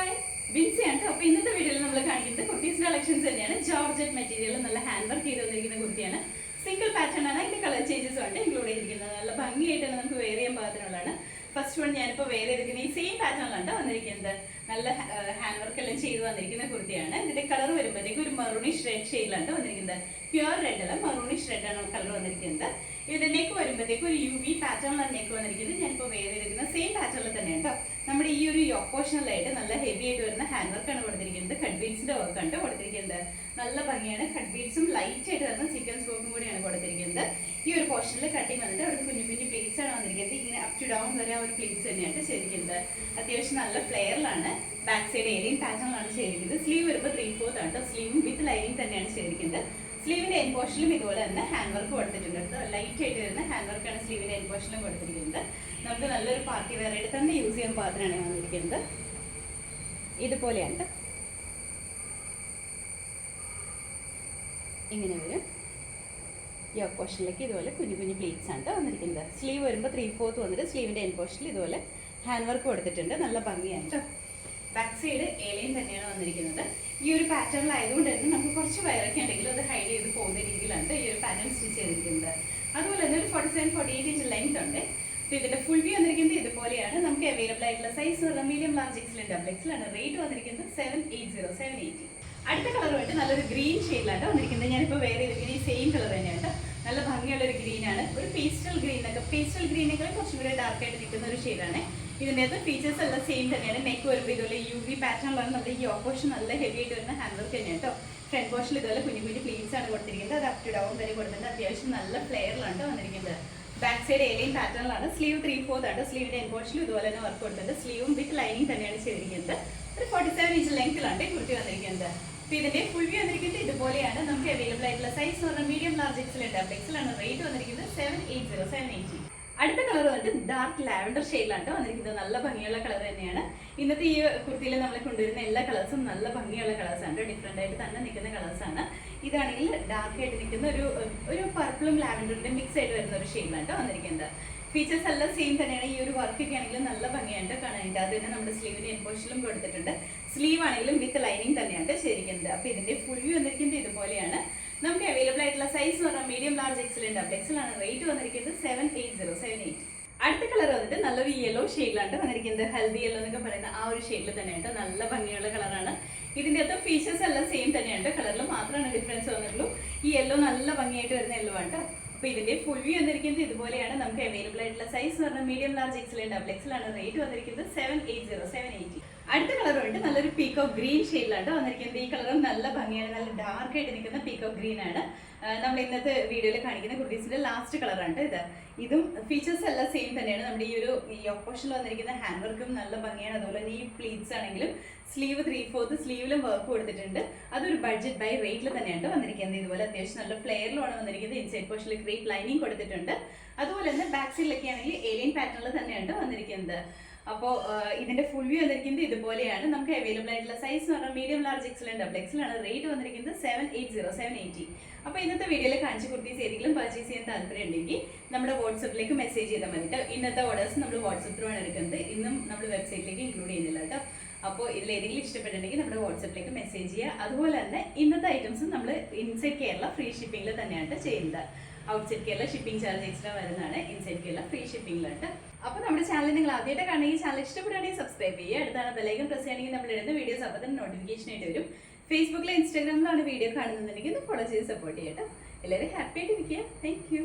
Hi ബിൻസിയാണ്. അപ്പോൾ ഇന്നത്തെ വീഡിയോയിൽ നമ്മൾ കാണിക്കുന്നത് കുർത്തീസിന്റെ കളക്ഷൻസ് തന്നെയാണ്. ജോർജറ്റ് മെറ്റീരിയൽ നല്ല ഹാൻഡ് വർക്ക് ചെയ്ത് വന്നിരിക്കുന്ന കുർത്തിയാണ്. സിംഗിൾ പാറ്റേൺ ആണ്. അതിന്റെ കളർ ചേഞ്ചസ് ഉണ്ട് ഇൻക്ലൂഡ് ചെയ്തിരിക്കുന്നത്. നല്ല ഭംഗിയായിട്ടാണ് നമുക്ക് വെയർ ചെയ്യാൻ പാകത്തിനുള്ളതാണ്. ഫസ്റ്റ് വൺ ഞാനിപ്പോൾ വെയർ ചെയ്തിരിക്കുന്ന ഈ സെയിം പാറ്റേണിലാണ് വന്നിരിക്കുന്നത്. നല്ല ഹാൻഡ് വർക്ക് എല്ലാം ചെയ്ത് വന്നിരിക്കുന്ന കുർത്തിയാണ്. ഇതിന്റെ കളർ വരുമ്പോഴത്തേക്ക് ഒരു മറൂണിഷ് റെഡ് ഷെയ്ഡിലാണ് വന്നിരിക്കുന്നത്. പ്യുവർ റെഡ് അല്ല, മറൂണിഷ് റെഡ് ആണ് കളർ വന്നിരിക്കുന്നത്. ഇതിന്റെ നെക്ക് വരുമ്പോഴത്തേക്ക് ഒരു യു വി പാറ്റേണിലാണ് നെക്ക് വന്നിരിക്കുന്നത്. ഞാനിപ്പോൾ വെയർ ചെയ്തിരിക്കുന്ന സെയിം പാറ്റേണിൽ തന്നെയാണ് കേട്ടോ. നമ്മുടെ ഈ ഒരു യോപ്പോഷണലായിട്ട് നല്ല ഹെവി ആയിട്ട് വരുന്ന ഹാൻഡ് വർക്കാണ് കൊടുത്തിരിക്കുന്നത്. കട്ട് ബീഡ്സിന്റെ വർക്കാണ് കൊടുത്തിരിക്കുന്നത്. നല്ല ഭംഗിയാണ്. കട്ട് ബീഡ്സും ലൈറ്റ് ആയിട്ട് വരുന്ന സീക്വൻസ് വർക്കും കൂടിയാണ് കൊടുത്തിരിക്കുന്നത്. ഈ ഒരു പോർഷനിൽ കട്ടിങ് വന്നിട്ട് അവിടെ കുഞ്ഞു കുഞ്ഞു പ്ലേറ്റ്സ് ആണ് വന്നിരിക്കുന്നത്. ഇങ്ങനെ അപ് ടു ഡൗൺ വരെ ആ ഒരു പ്ലേറ്റ്സ് തന്നെയാണ് ചെയ്തിരിക്കുന്നത്. അത്യാവശ്യം നല്ല ഫ്ലെയറിലാണ്. ബാക്ക് സൈഡ് ഏലിയൻ പാറ്റേണിലാണ് ചെയ്തിരിക്കുന്നത്. സ്ലീവ് വരുമ്പോൾ 3/4 ആണ്. സ്ലീവും വിത്ത് ലൈനിങ് തന്നെയാണ് ചെയ്തിരിക്കുന്നത്. സ്ലീവിന്റെ എൻ പോർഷനിലും ഇതുപോലെ തന്നെ ഹാൻഡ് വർക്ക് കൊടുത്തിട്ടുണ്ട്. ലൈറ്റ് ആയിട്ട് വരുന്ന ഹാൻഡ് വർക്കാണ് സ്ലീവിന്റെ എൻ പോർഷനിലും കൊടുത്തിരിക്കുന്നത്. നമുക്ക് നല്ലൊരു പാർട്ടി വെയർ ആയിട്ട് തന്നെ യൂസ് ചെയ്യാൻ പാകത്തിനാണ് വന്നിരിക്കുന്നത്. ഇതുപോലെയാണ് ഇങ്ങനെ വരും. ഈ പോർഷനിലേക്ക് ഇതുപോലെ കുഞ്ഞു കുഞ്ഞു പ്ലേറ്റ്സ് ആണ് വന്നിരിക്കുന്നത്. സ്ലീവ് വരുമ്പോൾ 3/4 വന്നിട്ട് സ്ലീവിന്റെ എൻ പോർഷനിൽ ഇതുപോലെ ഹാൻഡ് വർക്ക് കൊടുത്തിട്ടുണ്ട്. നല്ല ഭംഗിയാണ് കേട്ടോ. ബാക്ക് സൈഡ് ഏലയും തന്നെയാണ് വന്നിരിക്കുന്നത്. ഈ ഒരു പാറ്റേണിലായതുകൊണ്ട് തന്നെ നമുക്ക് കുറച്ച് വയറൊക്കെ ഉണ്ടെങ്കിലും അത് ഹൈഡ് ചെയ്ത് പോകുന്ന രീതിയിലാണ് ഈ ഒരു പാറ്റേൺ സ്റ്റിച്ച് ചെയ്തിരിക്കുന്നത്. അതുപോലെ തന്നെ ഒരു 47-48 ഇഞ്ച് ലെങ്ത് ഉണ്ട്. ഇതിന്റെ ഫുൾ വ്യൂ വന്നിരിക്കുന്നത് ഇതുപോലെയാണ്. നമുക്ക് അവൈലബിൾ ആയിട്ടുള്ള size medium, large, XL, double എക്സലാണ്. റേറ്റ് വന്നിരിക്കുന്നത് 780. അടുത്ത കളർ വേണ്ടി നല്ലൊരു ഗ്രീൻ ഷെയ്ഡിലാണ് വന്നിരിക്കുന്നത്. ഞാനിപ്പോൾ വെയർ ചെയ്തിരിക്കുന്നത് ഈ സെയിം കളർ തന്നെയാണ്. നല്ല ഭംഗിയുള്ള ഒരു ഗ്രീൻ ആണ്. ഒരു പേസ്റ്റൽ ഗ്രീൻ ഒക്കെ, പേസ്റ്റൽ ഗ്രീനേക്കാളും കുറച്ചും കൂടെ ഡാർക്ക് ആയിട്ട് നിൽക്കുന്ന ഒരു ഷെയ്ഡാണ്. ഇതിൻ്റെ ഫീച്ചേഴ്സ് എല്ലാം സെയിം തന്നെയാണ്. നെക്ക് വരുമ്പോൾ ഇതുപോലെ യു വി പാറ്റേണിലാണ്. നമ്മുടെ ഈ ഓപ്പോഷൻ നല്ല ഹെവി ആയിട്ട് വരുന്ന ഹാൻഡ് വർക്ക് തന്നെയാണ് കേട്ടോ. ഫ്രണ്ട് പോർഷനിൽ ഇതുപോലെ കുഞ്ഞു കുഞ്ഞു പ്ലീറ്റ്സ് ആണ് കൊടുത്തിരിക്കുന്നത്. അത് അപ് ടു ഡൗൺ വരെ കൊടുത്തിട്ടുണ്ട്. അത്യാവശ്യം നല്ല ഫ്ലെയറിലാണ് വന്നിരിക്കുന്നത്. ബാക്ക് സൈഡ് ഏലിയൻ പാറ്റേണിലാണ്. സ്ലീവ് 3/4 ആണ്. സ്ലീവിന്റെ എൻ പോർഷനിൽ ഇതുപോലെ തന്നെ വർക്ക് കൊടുത്തിട്ടുണ്ട്. സ്ലീവും വിത്ത് ലൈനിങ് തന്നെയാണ് ചെയ്തിരിക്കുന്നത്. ഒരു 47 ഇഞ്ച് ലെങ്ത്തിലാണ് കുർത്തി വന്നിരിക്കുന്നത്. അപ്പോൾ ഇതിന്റെ ഫുൾ വ്യൂ വന്നിരിക്കുന്നത് ഇതുപോലെയാണ്. നമുക്ക് അവൈലബിൾ ആയിട്ടുള്ള size medium, large, XL, double എക്സലാണ്. റേറ്റ് വന്നിരിക്കുന്നത് 780. അടുത്ത കളർ വന്നിട്ട് ഡാർക്ക് ലാവൻഡർ ഷെയ്ഡിലാണ് വന്നിരിക്കുന്നത്. നല്ല ഭംഗിയുള്ള കളർ തന്നെയാണ്. ഇന്നത്തെ ഈ കുർത്തിയിൽ നമ്മൾ കൊണ്ടുവരുന്ന എല്ലാ കളേഴ്സും നല്ല ഭംഗിയുള്ള കളേഴ്സാണ്. ഡിഫറെൻ്റ് ആയിട്ട് തന്നെ നിൽക്കുന്ന കളേഴ്സാണ്. ഇതാണെങ്കിൽ ഡാർക്ക് ആയിട്ട് നിൽക്കുന്ന ഒരു പർപ്പിളും ലാവൻഡറിന്റെ മിക്സ് ആയിട്ട് വരുന്ന ഒരു ഷെയ്ഡിലാണ് വന്നിരിക്കുന്നത്. ഫീച്ചേഴ്സ് എല്ലാം സെയിം തന്നെയാണ്. ഈ ഒരു വർക്കൊക്കെ ആണെങ്കിലും നല്ല ഭംഗിയായിട്ട് കാണാനായിട്ട്. അത് തന്നെ നമ്മുടെ സ്ലീവിന് എൻ പോർഷനിലും കൊടുത്തിട്ടുണ്ട്. സ്ലീവ് ആണെങ്കിലും വിത്ത് ലൈനിങ് തന്നെയാണ് ചെയ്തിരിക്കുന്നത്. അപ്പോൾ ഇതിന്റെ ഫുൾ വ്യൂ വന്നിരിക്കുന്നത് ഇതുപോലെയാണ്. നമുക്ക് അവൈലബിൾ ആയിട്ടുള്ള size medium, large, XL, double എക്സലാണ്. റേറ്റ് വന്നിരിക്കുന്നത് 780. അടുത്ത കളർ വന്നിട്ട് നല്ലൊരു യെല്ലോ ഷെയ്ഡിലാണ് വന്നിരിക്കുന്നത്. ഹെൽദി യെല്ലോ എന്നൊക്കെ പറയുന്ന ആ ഒരു ഷെയ്ഡിൽ തന്നെയാണ്. നല്ല ഭംഗിയുള്ള കളറാണ്. ഇതിന്റെ അകത്ത് ഫീച്ചേഴ്സ് എല്ലാം സെയിം തന്നെയാണ്. കളറിൽ മാത്രമാണ് ഡിഫറൻസ് വന്നിട്ടുള്ളൂ. ഈ യെല്ലോ നല്ല ഭംഗിയായിട്ട് വരുന്ന യെല്ലോ ആണ്. അപ്പോൾ ഇതിന്റെ ഫുൾ വ്യൂ വന്നിരിക്കുന്നത് ഇതുപോലെയാണ്. നമുക്ക് അവൈലബിൾ ആയിട്ടുള്ള size medium, large, XL, double എക്സലാണ്. റേറ്റ് വന്നിരിക്കുന്നത് 780. അടുത്ത കളർ ഉണ്ട് നല്ലൊരു പീകോക്ക് ഗ്രീൻ ഷെയ്ഡിലാണ് വന്നിരിക്കുന്നത്. ഈ കളറും നല്ല ഭംഗിയാണ്. നല്ല ഡാർക്ക് ആയിട്ട് നിൽക്കുന്ന പീകോക്ക് ഗ്രീൻ ആണ്. നമ്മൾ ഇന്നത്തെ വീഡിയോയിൽ കാണിക്കുന്ന കുർത്തീസിന്റെ ലാസ്റ്റ് കളറാണ് ഇതും ഫീച്ചേഴ്സ് എല്ലാം സെയിം തന്നെയാണ്. നമ്മുടെ ഈ ഓപ്പോഷനിൽ വന്നിരിക്കുന്ന ഹാൻഡ് വർക്കും നല്ല ഭംഗിയാണ്. അതുപോലെ തന്നെ ഈ പ്ലീറ്റ്സ് ആണെങ്കിലും സ്ലീവ് 3/4 സ്ലീവിലും വർക്ക് കൊടുത്തിട്ടുണ്ട്. അതൊരു ബഡ്ജറ്റ് ബൈ റേറ്റിൽ തന്നെയാണ് വന്നിരിക്കുന്നത്. ഇതുപോലെ അത്യാവശ്യം നല്ല ഫ്ലെയറിലാണ് വന്നിരിക്കുന്നത്. ഇൻസൈഡ് പോർഷനിൽ ക്രീപ്പ് ലൈനിങ് കൊടുത്തിട്ടുണ്ട്. അതുപോലെ തന്നെ ബാക്ക് സൈഡിലൊക്കെ ആണെങ്കിൽ ഏലിയൻ പാറ്റേണിൽ തന്നെയാണ് വന്നിരിക്കുന്നത്. അപ്പോൾ ഇതിന്റെ ഫുൾ വ്യൂ വന്നിരിക്കുന്നത് ഇതുപോലെയാണ്. നമുക്ക് അവൈലബിൾ ആയിട്ടുള്ള size medium, large, XL, double എക്സലാണ്. റേറ്റ് വന്നിരിക്കുന്നത് 780. അപ്പോൾ ഇന്നത്തെ വീഡിയോയിൽ കാണിച്ച കുർത്തീസ് ഏതെങ്കിലും പർച്ചേസ് ചെയ്യാൻ താല്പര്യം ഉണ്ടെങ്കിൽ നമ്മുടെ വാട്സപ്പിലേക്ക് മെസ്സേജ് ചെയ്താൽ മതി കേട്ടോ. ഇന്നത്തെ ഓർഡേഴ്സ് നമ്മൾ വാട്സപ്പ് ത്രൂ ആണ് എടുക്കുന്നത്. ഇന്നും നമ്മൾ വെബ്സൈറ്റിലേക്ക് ഇൻക്ലൂഡ് ചെയ്യുന്നില്ല കേട്ടോ. അപ്പോൾ ഇതിൽ ഏതെങ്കിലും ഇഷ്ടപ്പെട്ടിട്ടുണ്ടെങ്കിൽ നമ്മുടെ വാട്സപ്പിലേക്ക് മെസ്സേജ് ചെയ്യുക. അതുപോലെ തന്നെ ഇന്നത്തെ ഐറ്റംസ് നമ്മൾ ഇൻസൈഡ് കേരള ഫ്രീ ഷിപ്പിംഗിൽ തന്നെയാണ് ചെയ്യുന്നത്. Outside Kerala shipping charge extra വരുന്നതാണ്. ഇൻസൈഡ് കേരള ഫ്രീ ഷിപ്പിംഗിലുണ്ട്. അപ്പോൾ നമ്മുടെ ചാനൽ നിങ്ങൾ ആദ്യമായിട്ട് കാണുകയും ചാനൽ ഇഷ്ടപ്പെടുകയാണെങ്കിൽ സബ്സ്ക്രൈബ് ചെയ്യുക. അടുത്താണ് ബെല്ലൈക്കൺ പ്രസ് ചെയ്യുകയാണെങ്കിൽ നമ്മൾ ഇടുന്ന വീഡിയോസ് അപ്പോൾ തന്നെ നോട്ടിഫിക്കേഷൻ ആയിട്ട് വരും. ഫേസ്ബുക്കിലും ഇൻസ്റ്റാഗ്രാമിലാണ് വീഡിയോ കാണുന്നുണ്ടെങ്കിൽ ഒന്ന് ഫോളോ ചെയ്ത് സപ്പോർട്ട് ചെയ്യട്ടോ. എല്ലാവരും ഹാപ്പി ആയിട്ട് ഇരിക്കുക. Thank you.